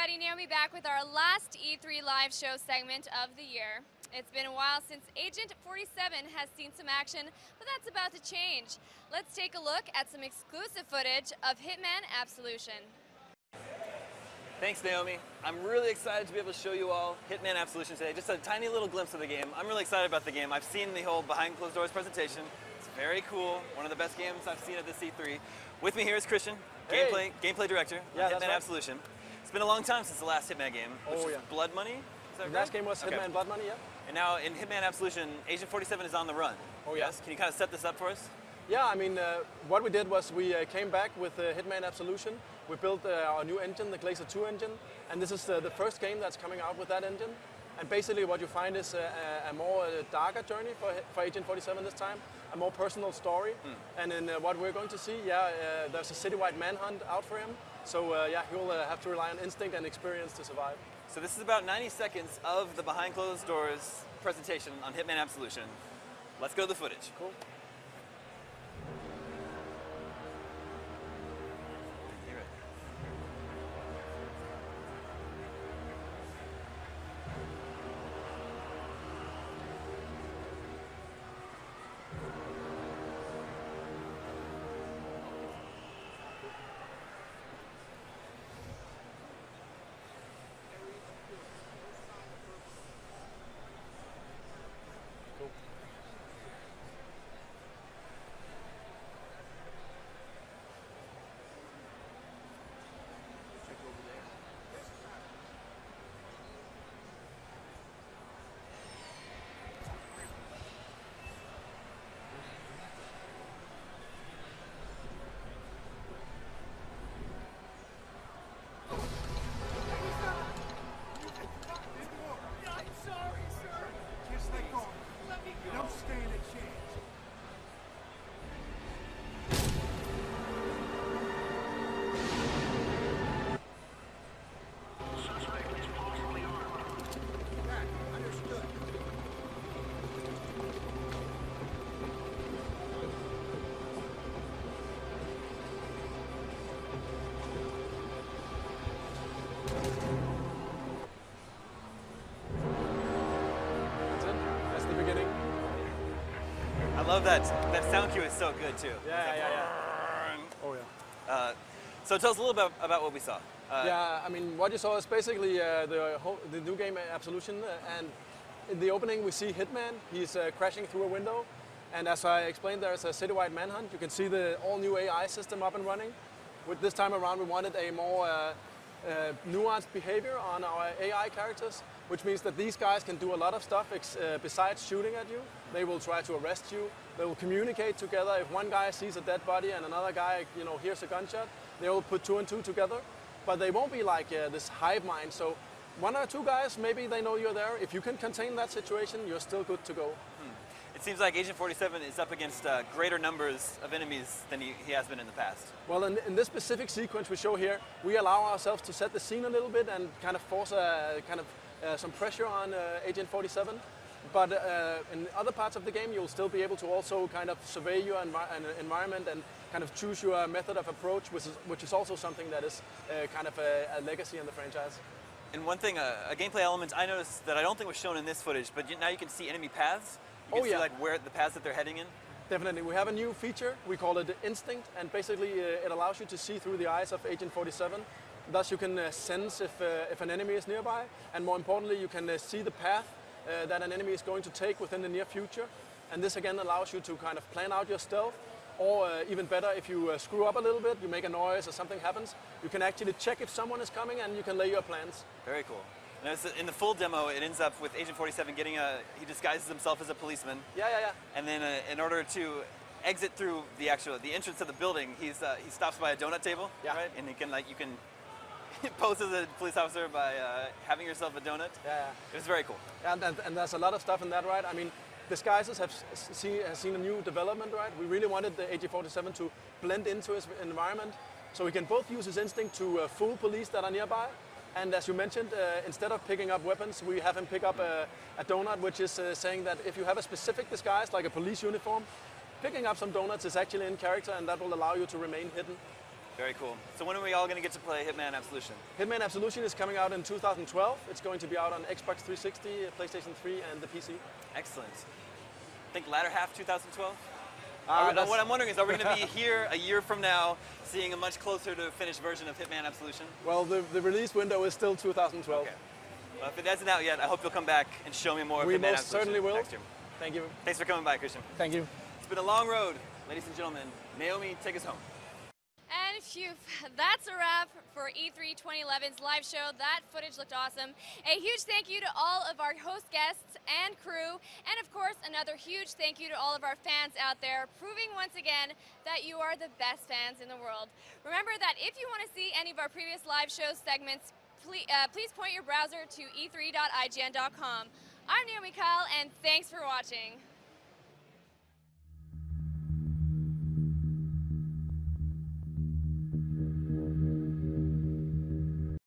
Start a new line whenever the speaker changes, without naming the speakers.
everybody, Naomi back with our last E3 live show segment of the year. It's been a while since Agent 47 has seen some action, but that's about to change. Let's take a look at some exclusive footage of Hitman Absolution.
Thanks, Naomi. I'm really excited to be able to show you all Hitman Absolution today. Just a tiny little glimpse of the game. I'm really excited about the game. I've seen the whole behind closed doors presentation. It's very cool. One of the best games I've seen at this E3. With me here is Christian, gameplay director of Hitman Absolution. It's been a long time since the last Hitman game, which was Blood Money. Is that
the last game was Hitman Blood Money, yeah.
And now in Hitman Absolution, Agent 47 is on the run.
Oh, yes.
Can you kind of set this up for us?
Yeah, I mean, what we did was we came back with Hitman Absolution. We built our new engine, the Glacier 2 engine, and this is the first game that's coming out with that engine. And basically what you find is a more darker journey for Agent 47 this time, a more personal story. And in what we're going to see, there's a citywide manhunt out for him. So he will have to rely on instinct and experience to survive.
So this is about 90 seconds of the behind closed doors presentation on Hitman Absolution. Let's go to the footage.
Cool.
I love that sound cue is so good too.
Oh yeah.
So tell us a little bit about what we saw.
I mean, what you saw is basically the new game Absolution, and in the opening we see Hitman. He's crashing through a window, and as I explained, there's a citywide manhunt. You can see the all-new AI system up and running. With this time around, we wanted a more nuanced behavior on our AI characters, which means that these guys can do a lot of stuff besides shooting at you. They will try to arrest you. They will communicate together. If one guy sees a dead body and another guy, hears a gunshot, they will put two and two together. But they won't be like this hive mind. So one or two guys, maybe they know you're there. If you can contain that situation, you're still good to go.
It seems like Agent 47 is up against greater numbers of enemies than he has been in the past.
Well, in this specific sequence we show here, we allow ourselves to set the scene a little bit and kind of force some pressure on Agent 47. But in other parts of the game, you'll still be able to also kind of survey your environment and kind of choose your method of approach, which is also something that is kind of a legacy in the franchise.
And one thing, a gameplay element I noticed that I don't think was shown in this footage, but now you can see enemy paths. You can see like where the paths that they're heading in.
Definitely. We have a new feature. We call it Instinct, and basically it allows you to see through the eyes of Agent 47. Thus you can sense if an enemy is nearby, and more importantly, you can see the path that an enemy is going to take within the near future. And this again allows you to kind of plan out your stealth, or even better, if you screw up a little bit, you make a noise or something happens, you can actually check if someone is coming and you can lay your plans.
Very cool. And in the full demo, it ends up with Agent 47 getting he disguises himself as a policeman.
Yeah.
And then in order to exit through the entrance of the building, he stops by a donut table, right? And you can pose as a police officer by having yourself a donut.
Yeah.
It was very cool.
And there's a lot of stuff in that, right? I mean, disguises has seen a new development, right? We really wanted the Agent 47 to blend into his environment, so he can both use his instinct to fool police that are nearby. And as you mentioned, instead of picking up weapons, we have him pick up a donut, which is saying that if you have a specific disguise, like a police uniform, picking up some donuts is actually in character, and that will allow you to remain hidden.
Very cool. So when are we all going to get to play Hitman Absolution?
Hitman Absolution is coming out in 2012. It's going to be out on Xbox 360, PlayStation 3, and the PC.
Excellent. I think latter half 2012? What I'm wondering is, are we going to be here a year from now seeing a much closer to finished version of Hitman Absolution?
Well, the release window is still 2012.
Okay. Well, if it hasn't out yet, I hope you'll come back and show me more of Hitman
We most
Absolution
certainly will.
next year.
Thank you.
Thanks for coming by, Christian.
Thank you.
It's been a long road. Ladies and gentlemen, Naomi, take us home.
And phew, that's a wrap for E3 2011's live show. That footage looked awesome. A huge thank you to all of our host guests and crew, and of course, another huge thank you to all of our fans out there, proving once again that you are the best fans in the world. Remember that if you want to see any of our previous live show segments, please point your browser to e3.ign.com. I'm Naomi Kyle, and thanks for watching.